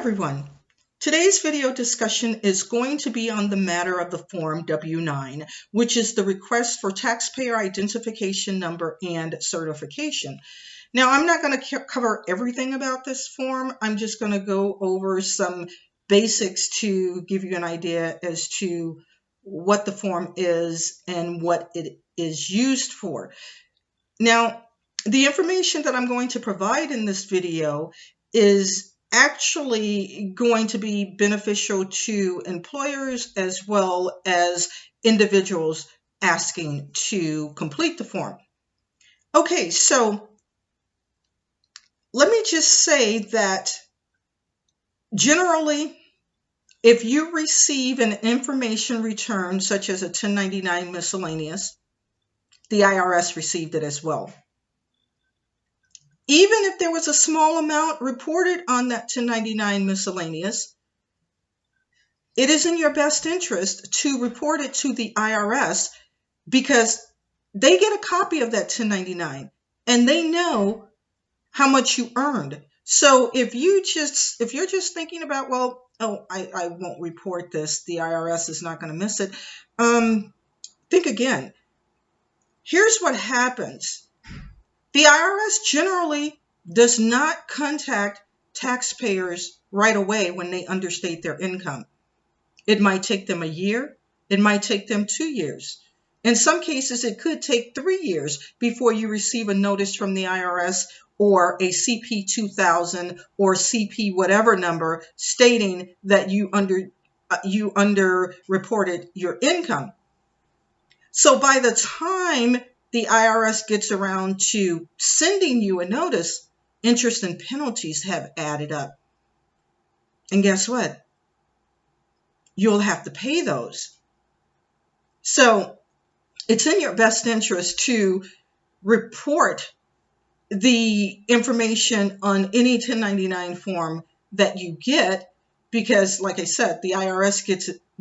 everyone. Today's video discussion is going to be on the matter of the Form W-9, which is the request for taxpayer identification number and certification. Now, I'm not going to cover everything about this form. I'm just going to go over some basics to give you an idea as to what the form is and what it is used for. Now, the information that I'm going to provide in this video is actually going to be beneficial to employers as well as individuals asking to complete the form. Okay, so let me just say that generally, if you receive an information return such as a 1099 miscellaneous, the IRS received it as well. Even if there was a small amount reported on that 1099 miscellaneous, it is in your best interest to report it to the IRS because they get a copy of that 1099 and they know how much you earned. So if you're just thinking about, well, I won't report this, the IRS is not going to miss it. Think again. Here's what happens. The IRS generally does not contact taxpayers right away when they understate their income. It might take them a year. It might take them 2 years. In some cases, it could take 3 years before you receive a notice from the IRS or a CP 2000 or CP whatever number stating that you underreported your income. So by the time the IRS gets around to sending you a notice, interest and penalties have added up. And guess what? You'll have to pay those. So it's in your best interest to report the information on any 1099 form that you get because, like I said, the IRS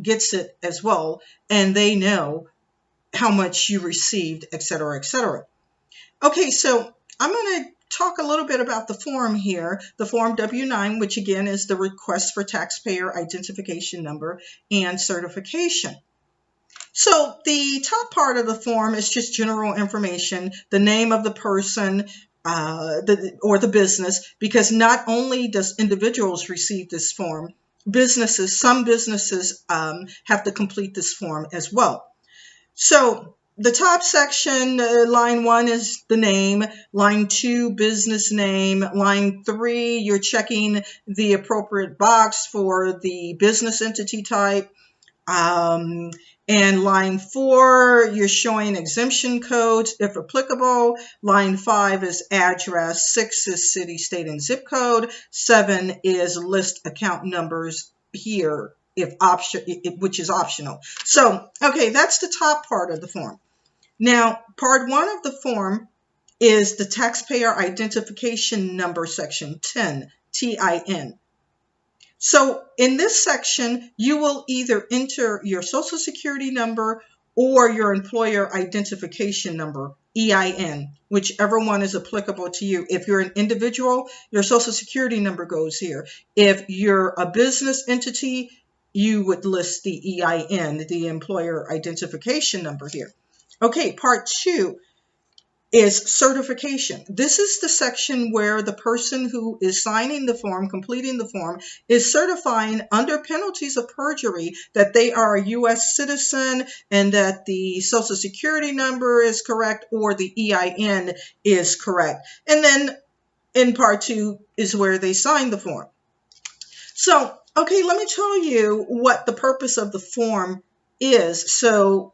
gets it as well, and they know how much you received, etc., etc. Okay, so I'm going to talk a little bit about the form here, the Form W-9, which again is the request for taxpayer identification number and certification. So the top part of the form is just general information, the name of the person or the business, because not only does individuals receive this form, some businesses have to complete this form as well. So the top section, line 1 is the name, line 2, business name, line 3, you're checking the appropriate box for the business entity type, and line 4, you're showing exemption codes if applicable, line 5 is address, 6 is city, state, and zip code, 7 is list account numbers here, which is optional. So, okay, that's the top part of the form. Now, part 1 of the form is the taxpayer identification number section 10, TIN. So in this section, you will either enter your social security number or your employer identification number, EIN, whichever one is applicable to you. If you're an individual, your social security number goes here. If you're a business entity, you would list the EIN, the employer identification number here. Okay, part 2 is certification. This is the section where the person who is signing the form, completing the form, is certifying under penalties of perjury that they are a U.S. citizen and that the social security number is correct or the EIN is correct. And then in part 2 is where they sign the form. So, okay, let me tell you what the purpose of the form is so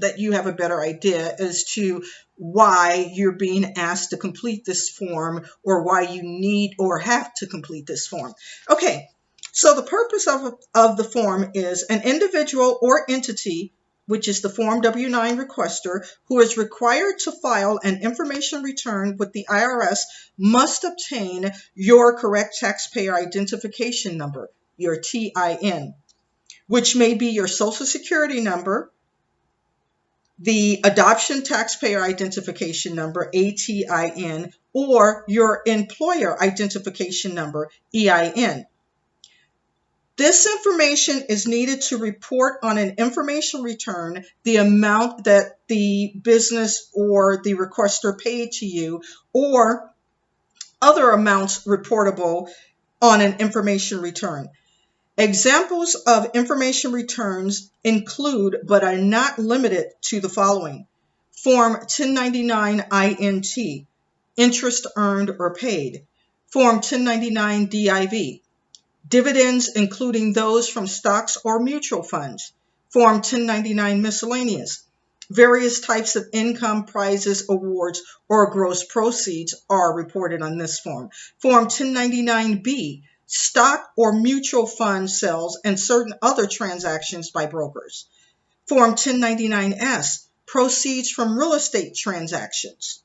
that you have a better idea as to why you're being asked to complete this form or why you need or have to complete this form. Okay, so the purpose of the form is an individual or entity, which is the Form W-9 requester, who is required to file an information return with the IRS must obtain your correct taxpayer identification number, your TIN, which may be your social security number, the adoption taxpayer identification number, ATIN, or your employer identification number, EIN. This information is needed to report on an information return the amount that the business or the requester paid to you, or other amounts reportable on an information return. Examples of information returns include, but are not limited to, the following: Form 1099 INT, interest earned or paid; Form 1099 DIV, dividends including those from stocks or mutual funds; Form 1099 miscellaneous, various types of income, prizes, awards, or gross proceeds are reported on this form; Form 1099B, stock or mutual fund sales and certain other transactions by brokers; Form 1099S, proceeds from real estate transactions;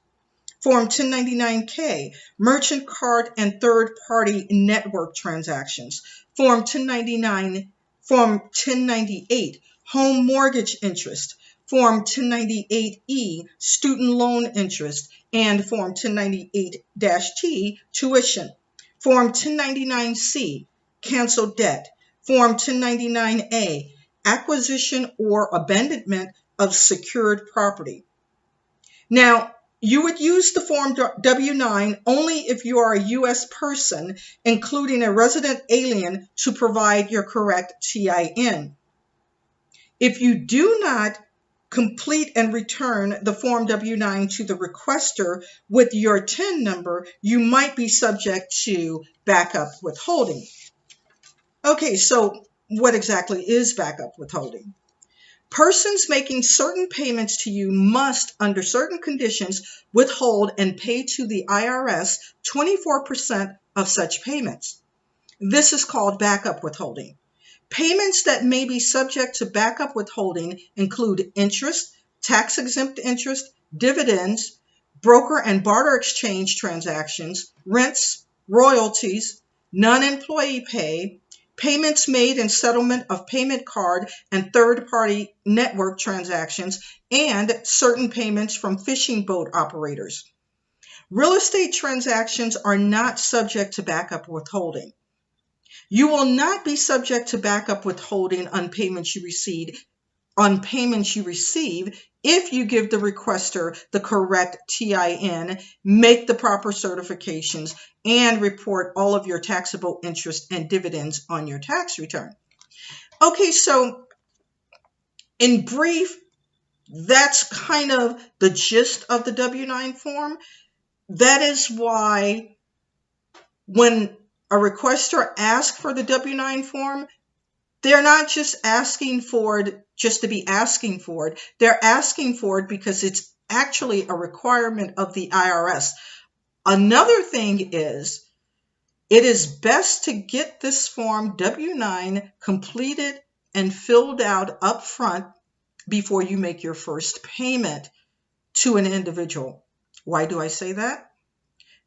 Form 1099K, merchant card and third-party network transactions; Form 1098, home mortgage interest; Form 1098E, student loan interest; and Form 1098-T, tuition; Form 1099C, canceled debt; Form 1099A, acquisition or abandonment of secured property. Now, you would use the Form W-9 only if you are a U.S. person, including a resident alien, to provide your correct TIN. If you do not complete and return the Form W-9 to the requester with your TIN number, you might be subject to backup withholding. Okay, so what exactly is backup withholding? Persons making certain payments to you must, under certain conditions, withhold and pay to the IRS 24% of such payments. This is called backup withholding. Payments that may be subject to backup withholding include interest, tax-exempt interest, dividends, broker and barter exchange transactions, rents, royalties, non-employee pay, payments made in settlement of payment card and third-party network transactions, and certain payments from fishing boat operators. Real estate transactions are not subject to backup withholding. You will not be subject to backup withholding on payments you receive if you give the requester the correct TIN, make the proper certifications, and report all of your taxable interest and dividends on your tax return. Okay, so in brief, that's kind of the gist of the W-9 form. That is why when a requester asks for the W-9 form, they're not just asking for it just to be asking for it. They're asking for it because it's actually a requirement of the IRS. Another thing is, it is best to get this form W-9 completed and filled out up front before you make your first payment to an individual. Why do I say that?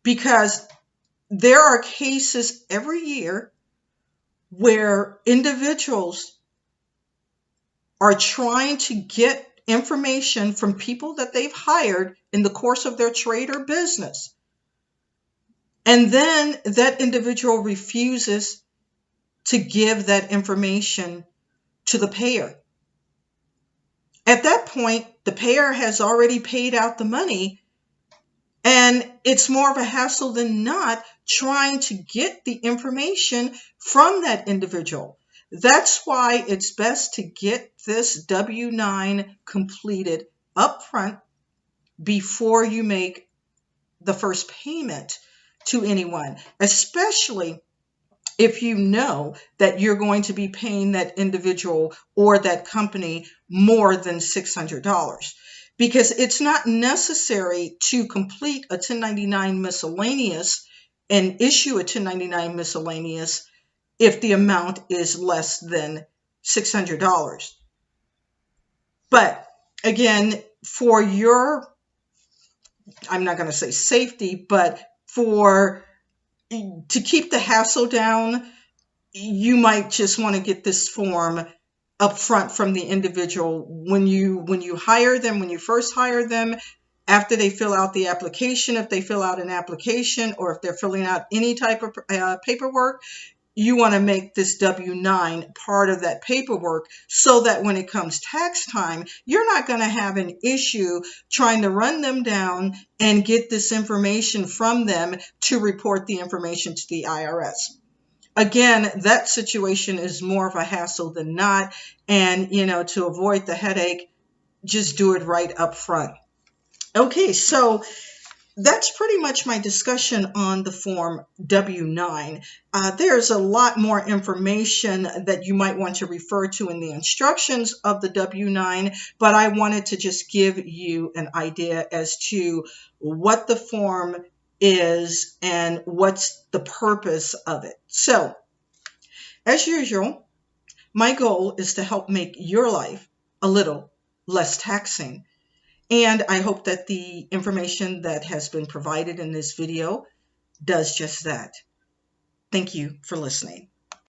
Because there are cases every year where individuals are trying to get information from people that they've hired in the course of their trade or business. And then that individual refuses to give that information to the payer. At that point, the payer has already paid out the money, and it's more of a hassle than not trying to get the information from that individual. That's why it's best to get this W-9 completed up front before you make the first payment to anyone, especially if you know that you're going to be paying that individual or that company more than $600. Because it's not necessary to complete a 1099 miscellaneous and issue a 1099 miscellaneous if the amount is less than $600. But again, for your, I'm not going to say safety, but to keep the hassle down, you might just want to get this form up front from the individual when you hire them, when you first hire them, after they fill out the application, if they fill out an application or if they're filling out any type of paperwork. you want to make this W-9 part of that paperwork so that when it comes tax time, you're not going to have an issue trying to run them down and get this information from them to report the information to the IRS. Again, that situation is more of a hassle than not. And, to avoid the headache, just do it right up front. Okay, so that's pretty much my discussion on the form W-9. There's a lot more information that you might want to refer to in the instructions of the W-9, but I wanted to just give you an idea as to what the form is and what's the purpose of it. So, as usual, my goal is to help make your life a little less taxing. And I hope that the information that has been provided in this video does just that. Thank you for listening.